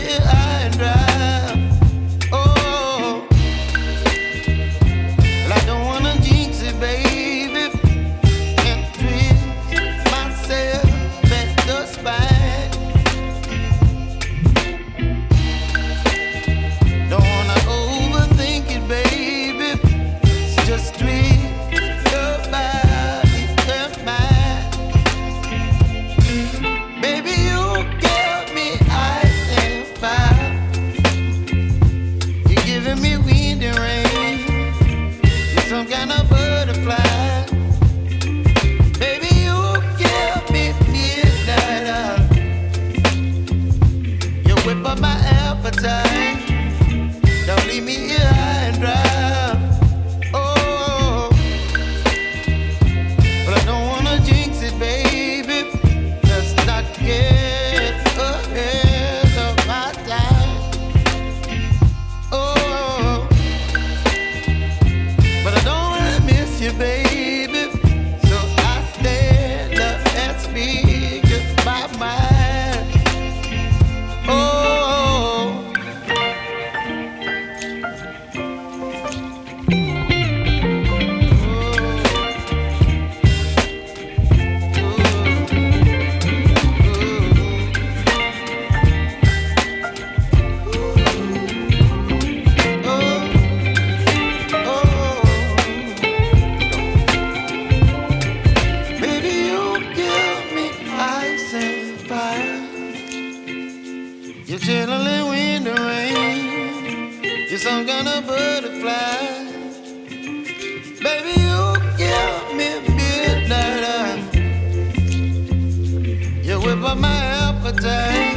here high and dry. Oh, well, I don't wanna jinx it, baby, and twist myself at the spine. Don't wanna overthink it, baby. It's just twist your body and mine. Baby, you give me ice and fire. You're giving me wind and rain. You're some kind of butterfly. Baby, you give me midnight. You whip up my appetite. Don't leave me here high and dry. Oh, but I don't wanna jinx it, baby. Let's not get ahead of my time. Oh, but I don't wanna miss you, baby. So I stand up and speak my mind. Oh. Baby, you give me ice and fire. You're chilling wind and rain. You're some kind of butterfly. Baby, you give me midnight. You whip up my appetite.